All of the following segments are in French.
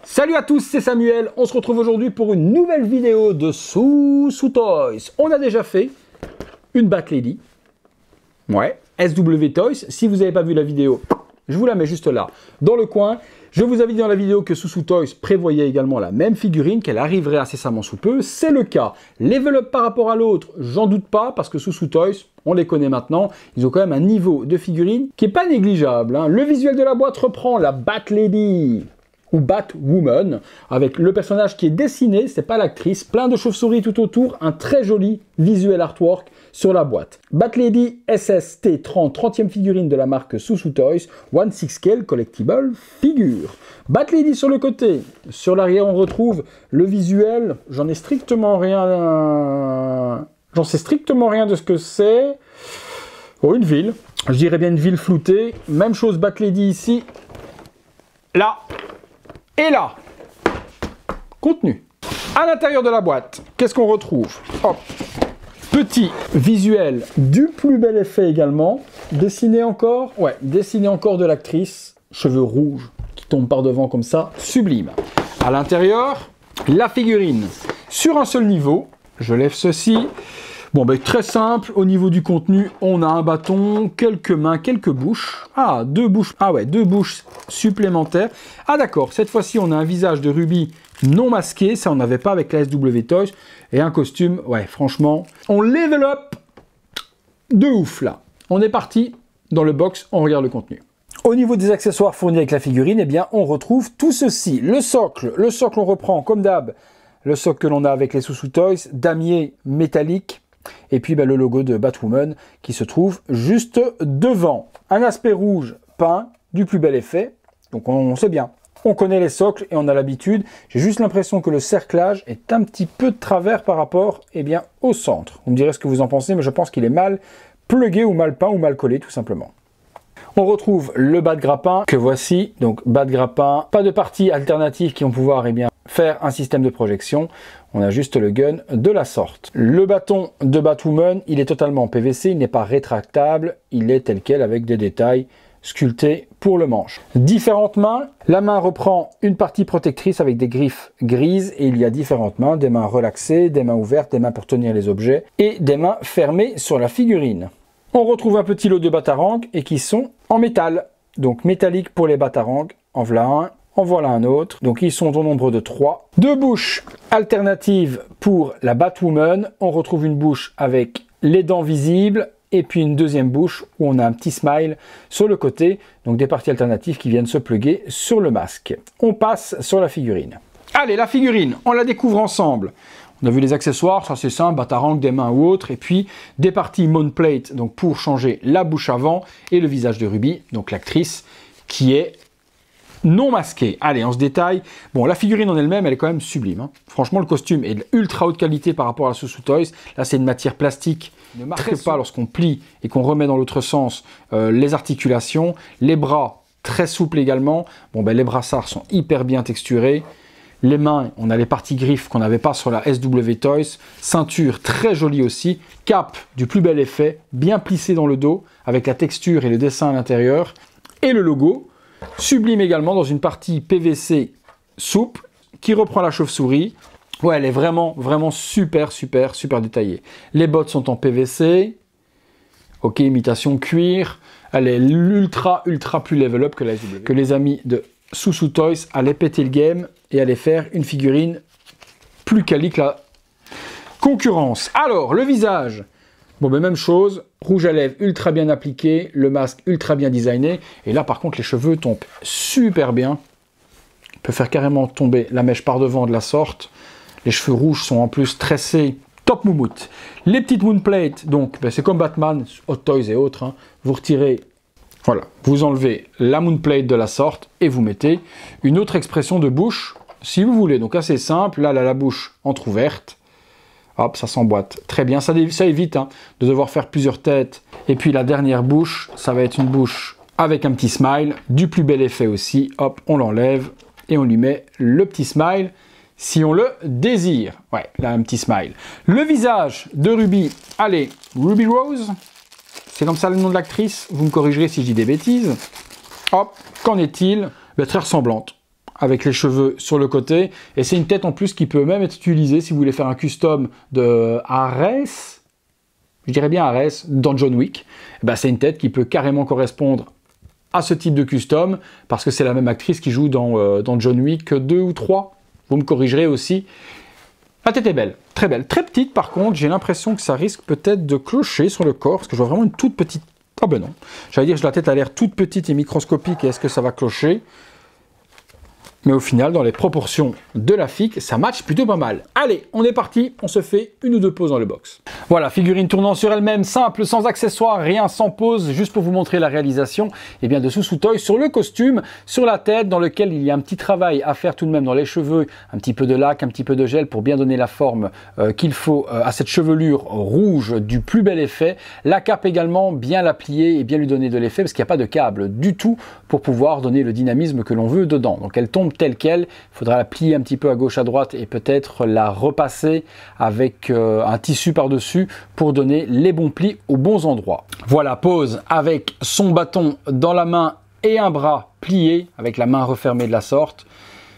Salut à tous, c'est Samuel. On se retrouve aujourd'hui pour une nouvelle vidéo de Sous Toys. On a déjà fait une Bat Lady. Ouais, SW Toys. Si vous n'avez pas vu la vidéo, je vous la mets juste là, dans le coin. Je vous avais dit dans la vidéo que Sous Toys prévoyait également la même figurine, qu'elle arriverait incessamment sous peu. C'est le cas. Level up par rapport à l'autre, j'en doute pas, parce que Sous Toys, on les connaît maintenant. Ils ont quand même un niveau de figurine qui n'est pas négligeable. Le visuel de la boîte reprend la Bat Lady ou Batwoman, avec le personnage qui est dessiné, c'est pas l'actrice, plein de chauves-souris tout autour, un très joli visuel artwork sur la boîte. Bat Lady SST30, 30e figurine de la marque Sous Toys, 1/6 scale collectible figure. Bat Lady sur le côté, sur l'arrière on retrouve le visuel, j'en sais strictement rien de ce que c'est. Oh, une ville, je dirais bien une ville floutée, même chose Bat Lady ici, là. Et là, contenu. À l'intérieur de la boîte, qu'est-ce qu'on retrouve? Hop. Petit visuel du plus bel effet également. Dessiné encore, ouais, dessiné encore de l'actrice. Cheveux rouges qui tombent par devant comme ça, sublime. À l'intérieur, la figurine sur un seul niveau. Je lève ceci. Bon, ben très simple, au niveau du contenu, on a un bâton, quelques mains, quelques bouches. Ah, deux bouches, ah ouais, deux bouches supplémentaires. Ah d'accord, cette fois-ci, on a un visage de Ruby non masqué, ça on n'avait pas avec la SW Toys. Et un costume, ouais, franchement, on level up de ouf là. On est parti dans le box, on regarde le contenu. Au niveau des accessoires fournis avec la figurine, eh bien, on retrouve tout ceci. Le socle, on reprend comme d'hab, le socle que l'on a avec les Sous Toys, damier métallique. Et puis le logo de Batwoman qui se trouve juste devant. Un aspect rouge peint, du plus bel effet. Donc on sait bien. On connaît les socles et on a l'habitude. J'ai juste l'impression que le cerclage est un petit peu de travers par rapport au centre. Vous me direz ce que vous en pensez, mais je pense qu'il est mal plugué ou mal peint ou mal collé tout simplement. On retrouve le bas de grappin que voici. Donc bas de grappin, pas de parties alternatives qui vont pouvoir faire un système de projection. On a juste le gun de la sorte. Le bâton de Batwoman, il est totalement en PVC, il n'est pas rétractable, il est tel quel avec des détails sculptés pour le manche. Différentes mains, la main reprend une partie protectrice avec des griffes grises et il y a différentes mains, des mains relaxées, des mains ouvertes, des mains pour tenir les objets et des mains fermées sur la figurine. On retrouve un petit lot de batarangs et qui sont en métal, donc métallique pour les batarangs, en voilà un. En voilà un autre, donc ils sont au nombre de 3. Deux bouches alternatives pour la Batwoman. On retrouve une bouche avec les dents visibles et puis une deuxième bouche où on a un petit smile sur le côté. Donc des parties alternatives qui viennent se pluguer sur le masque. On passe sur la figurine. Allez, la figurine, on la découvre ensemble. On a vu les accessoires, ça c'est simple, batarang, des mains ou autres, et puis des parties mount plate, donc pour changer la bouche avant, et le visage de Ruby, donc l'actrice, qui est non masqué. Allez, on se détaille. Bon, la figurine en elle-même, elle est quand même sublime. Franchement, le costume est de ultra haute qualité par rapport à la Sous Toys. Là, c'est une matière plastique. Ne marque pas lorsqu'on plie et qu'on remet dans l'autre sens les articulations. Les bras, très souples également. Bon, les brassards sont hyper bien texturés. Les mains, on a les parties griffes qu'on n'avait pas sur la SW Toys. Ceinture, très jolie aussi. Cape, du plus bel effet. Bien plissé dans le dos, avec la texture et le dessin à l'intérieur. Et le logo. Sublime également dans une partie PVC souple qui reprend la chauve-souris. Ouais, elle est vraiment super détaillée. Les bottes sont en PVC. Ok, imitation cuir. Elle est ultra plus level up que la SW. Que les amis de Sous Toys allaient péter le game et allaient faire une figurine plus quali que la concurrence. Alors, le visage. Bon, même chose, rouge à lèvres ultra bien appliqué, le masque ultra bien designé, et là par contre les cheveux tombent super bien. On peut faire carrément tomber la mèche par devant de la sorte. Les cheveux rouges sont en plus tressés, top moumoute. Les petites moon plates, donc c'est comme Batman, Hot Toys et autres, vous retirez, voilà, vous enlevez la moon plate de la sorte et vous mettez une autre expression de bouche si vous voulez. Donc assez simple, là la bouche entrouverte. Hop, ça s'emboîte. Très bien, ça évite de devoir faire plusieurs têtes. Et puis la dernière bouche, ça va être une bouche avec un petit smile. Du plus bel effet aussi. Hop, on l'enlève et on lui met le petit smile si on le désire. Ouais, là, un petit smile. Le visage de Ruby, allez, Ruby Rose. C'est comme ça le nom de l'actrice. Vous me corrigerez si je dis des bêtises. Hop, qu'en est-il? Très ressemblante, avec les cheveux sur le côté. Et c'est une tête en plus qui peut même être utilisée si vous voulez faire un custom de Ares, je dirais bien Ares, dans John Wick. C'est une tête qui peut carrément correspondre à ce type de custom, parce que c'est la même actrice qui joue dans John Wick 2 ou 3. Vous me corrigerez aussi. La tête est belle, très belle. Très petite par contre, j'ai l'impression que ça risque peut-être de clocher sur le corps, parce que je vois vraiment une toute petite... Ah ben non, j'allais dire que la tête a l'air toute petite et microscopique, et est-ce que ça va clocher? Mais au final, dans les proportions de la FIC, ça match plutôt pas mal. Allez, on est parti, on se fait une ou deux pauses dans le box. Voilà, figurine tournant sur elle-même, simple, sans accessoires, rien, sans pause, juste pour vous montrer la réalisation de Soussou Toys sur le costume, sur la tête, dans lequel il y a un petit travail à faire tout de même dans les cheveux, un petit peu de lac, un petit peu de gel pour bien donner la forme qu'il faut à cette chevelure rouge du plus bel effet. La cape également, bien la plier et bien lui donner de l'effet, parce qu'il n'y a pas de câble du tout pour pouvoir donner le dynamisme que l'on veut dedans. Donc elle tombe telle quelle, il faudra la plier un petit peu à gauche à droite et peut-être la repasser avec un tissu par-dessus pour donner les bons plis aux bons endroits. Voilà, pose avec son bâton dans la main et un bras plié avec la main refermée de la sorte.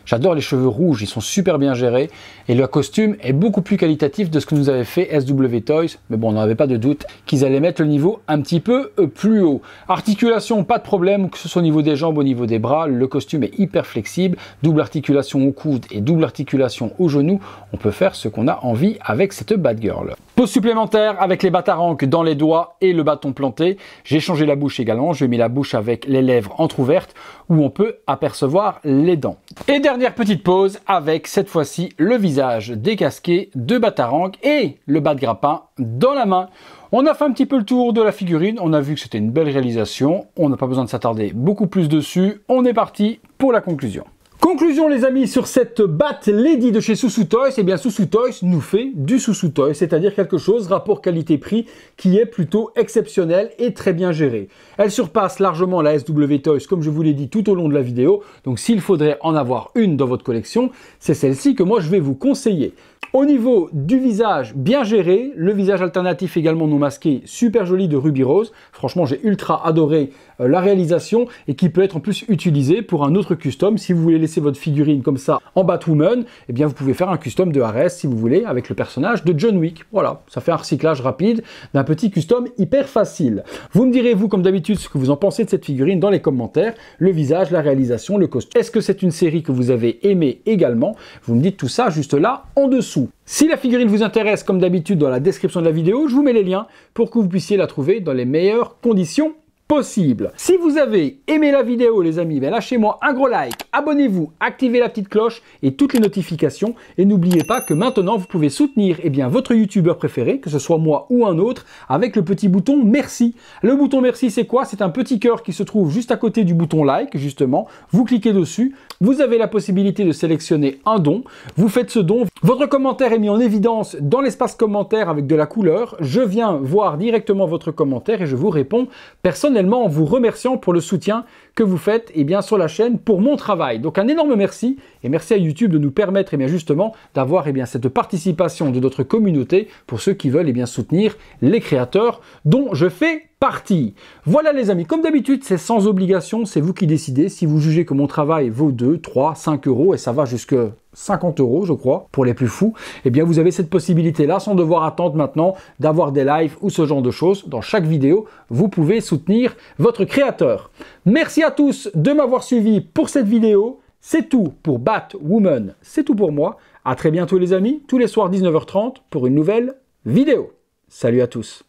J'adore les cheveux rouges, ils sont super bien gérés et le costume est beaucoup plus qualitatif de ce que nous avait fait SW Toys, mais bon, on n'avait pas de doute qu'ils allaient mettre le niveau un petit peu plus haut. Articulation, pas de problème, que ce soit au niveau des jambes, au niveau des bras, le costume est hyper flexible, double articulation au coude et double articulation au genou, on peut faire ce qu'on a envie avec cette Batgirl. Pose supplémentaire avec les batarangs dans les doigts et le bâton planté. J'ai changé la bouche également, je mis la bouche avec les lèvres entrouvertes où on peut apercevoir les dents. Et dernière petite pause avec cette fois-ci le visage décasqué de Batarang et le bas de grappin dans la main. On a fait un petit peu le tour de la figurine, on a vu que c'était une belle réalisation, on n'a pas besoin de s'attarder beaucoup plus dessus, on est parti pour la conclusion. Conclusion les amis sur cette Bat Lady de chez Soussou Toys, et bien Soussou Toys nous fait du Soussou Toys, c'est-à-dire quelque chose, rapport qualité-prix, qui est plutôt exceptionnel et très bien géré. Elle surpasse largement la SW Toys, comme je vous l'ai dit tout au long de la vidéo, donc s'il faudrait en avoir une dans votre collection, c'est celle-ci que moi je vais vous conseiller. Au niveau du visage, bien géré, le visage alternatif également non masqué, super joli de Ruby Rose. Franchement, j'ai ultra adoré la réalisation et qui peut être en plus utilisé pour un autre custom. Si vous voulez laisser votre figurine comme ça en Batwoman, eh bien vous pouvez faire un custom de Ares si vous voulez avec le personnage de John Wick. Voilà, ça fait un recyclage rapide d'un petit custom hyper facile. Vous me direz, vous, comme d'habitude, ce que vous en pensez de cette figurine dans les commentaires. Le visage, la réalisation, le costume. Est-ce que c'est une série que vous avez aimée également? Vous me dites tout ça juste là en dessous. Si la figurine vous intéresse, comme d'habitude dans la description de la vidéo, je vous mets les liens pour que vous puissiez la trouver dans les meilleures conditions possible. Si vous avez aimé la vidéo les amis, lâchez-moi un gros like, abonnez-vous, activez la petite cloche et toutes les notifications et n'oubliez pas que maintenant vous pouvez soutenir votre youtubeur préféré, que ce soit moi ou un autre, avec le petit bouton merci. Le bouton merci c'est quoi? C'est un petit cœur qui se trouve juste à côté du bouton like justement, vous cliquez dessus, vous avez la possibilité de sélectionner un don, vous faites ce don, votre commentaire est mis en évidence dans l'espace commentaire avec de la couleur, je viens voir directement votre commentaire et je vous réponds personnellement en vous remerciant pour le soutien que vous faites sur la chaîne pour mon travail. Donc un énorme merci et merci à YouTube de nous permettre justement d'avoir cette participation de notre communauté pour ceux qui veulent soutenir les créateurs dont je fais partie. Voilà les amis, comme d'habitude c'est sans obligation, c'est vous qui décidez. Si vous jugez que mon travail vaut 2, 3, 5 euros et ça va jusque 50 euros je crois pour les plus fous, vous avez cette possibilité là sans devoir attendre maintenant d'avoir des lives ou ce genre de choses. Dans chaque vidéo vous pouvez soutenir votre créateur. Merci à tous de m'avoir suivi pour cette vidéo. C'est tout pour Batwoman, c'est tout pour moi. À très bientôt les amis, tous les soirs 19h30 pour une nouvelle vidéo. Salut à tous.